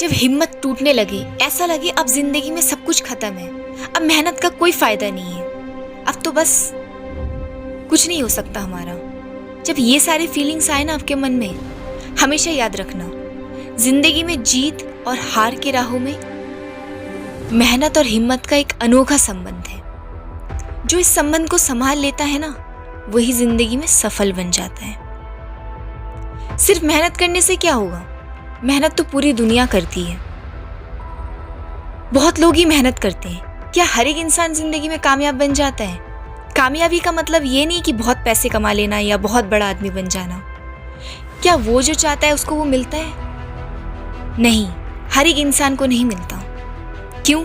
जब हिम्मत टूटने लगे, ऐसा लगे अब जिंदगी में सब कुछ खत्म है, अब मेहनत का कोई फायदा नहीं है, अब तो बस कुछ नहीं हो सकता हमारा। जब ये सारे फीलिंग्स आए ना आपके मन में, हमेशा याद रखना, जिंदगी में जीत और हार के राहों में मेहनत और हिम्मत का एक अनोखा संबंध है। जो इस संबंध को संभाल लेता है ना, वही जिंदगी में सफल बन जाता है। सिर्फ मेहनत करने से क्या होगा? मेहनत तो पूरी दुनिया करती है, बहुत लोग ही मेहनत करते हैं। क्या हर एक इंसान जिंदगी में कामयाब बन जाता है? कामयाबी का मतलब ये नहीं कि बहुत पैसे कमा लेना या बहुत बड़ा आदमी बन जाना। क्या वो जो चाहता है उसको वो मिलता है? नहीं, हर एक इंसान को नहीं मिलता। क्यों?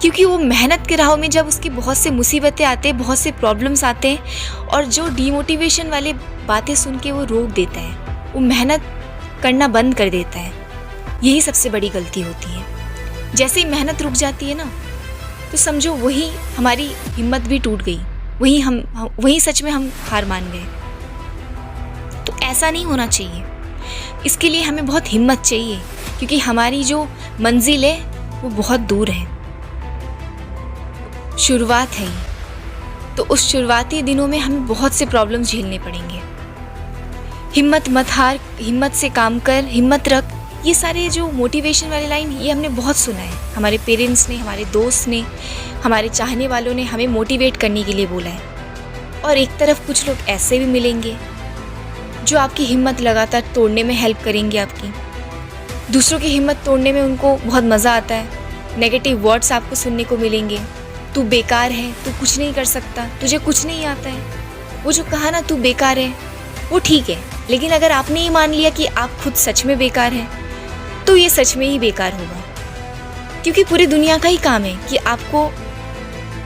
क्योंकि वो मेहनत के राहों में जब उसकी बहुत से मुसीबतें आते हैं, बहुत से प्रॉब्लम्स आते हैं, और जो डीमोटिवेशन वाले बातें सुन के वो रोक देता है, वो मेहनत करना बंद कर देता है। यही सबसे बड़ी गलती होती है। जैसे ही मेहनत रुक जाती है ना, तो समझो वही हमारी हिम्मत भी टूट गई, वही सच में हम हार मान गए। तो ऐसा नहीं होना चाहिए। इसके लिए हमें बहुत हिम्मत चाहिए, क्योंकि हमारी जो मंजिल है वो बहुत दूर है। शुरुआत है ये, तो उस शुरुआती दिनों में हमें बहुत से प्रॉब्लम्स झेलने पड़ेंगे। हिम्मत मत हार, हिम्मत से काम कर, हिम्मत रख, ये सारे जो मोटिवेशन वाले लाइन, ये हमने बहुत सुना है। हमारे पेरेंट्स ने, हमारे दोस्त ने, हमारे चाहने वालों ने हमें मोटिवेट करने के लिए बोला है। और एक तरफ कुछ लोग ऐसे भी मिलेंगे जो आपकी हिम्मत लगातार तोड़ने में हेल्प करेंगे आपकी। दूसरों की हिम्मत तोड़ने में उनको बहुत मज़ा आता है। नेगेटिव वर्ड्स आपको सुनने को मिलेंगे, तू बेकार है, तू कुछ नहीं कर सकता, तुझे कुछ नहीं आता है। वो जो कहा ना, तू बेकार है, वो ठीक है, लेकिन अगर आपने ये मान लिया कि आप खुद सच में बेकार हैं, तो ये सच में ही बेकार होगा। क्योंकि पूरी दुनिया का ही काम है कि आपको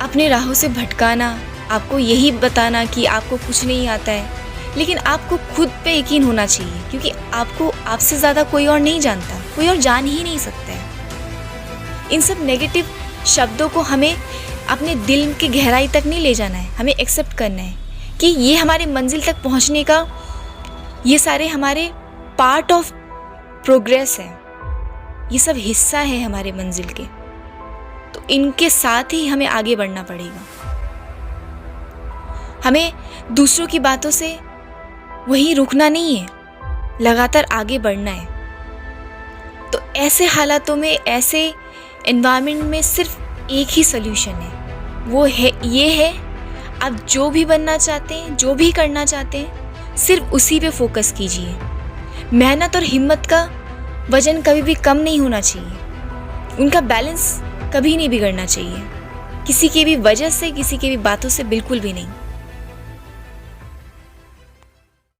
अपने राहों से भटकाना, आपको यही बताना कि आपको कुछ नहीं आता है। लेकिन आपको खुद पे यकीन होना चाहिए, क्योंकि आपको आपसे ज़्यादा कोई और नहीं जानता, कोई और जान ही नहीं सकता है। इन सब नेगेटिव शब्दों को हमें अपने दिल की गहराई तक नहीं ले जाना है, हमें एक्सेप्ट करना है कि ये हमारे मंजिल तक पहुंचने का, ये सारे हमारे पार्ट ऑफ प्रोग्रेस है, ये सब हिस्सा है हमारे मंजिल के। तो इनके साथ ही हमें आगे बढ़ना पड़ेगा। हमें दूसरों की बातों से वहीं रुकना नहीं है, लगातार आगे बढ़ना है। तो ऐसे हालातों में, ऐसे एनवायरनमेंट में सिर्फ एक ही सल्यूशन है, वो है ये है, आप जो भी बनना चाहते हैं, जो भी करना चाहते हैं, सिर्फ उसी पे फोकस कीजिए। मेहनत और हिम्मत का वजन कभी भी कम नहीं होना चाहिए, उनका बैलेंस कभी नहीं बिगड़ना चाहिए, किसी की भी वजह से, किसी की भी बातों से बिल्कुल भी नहीं।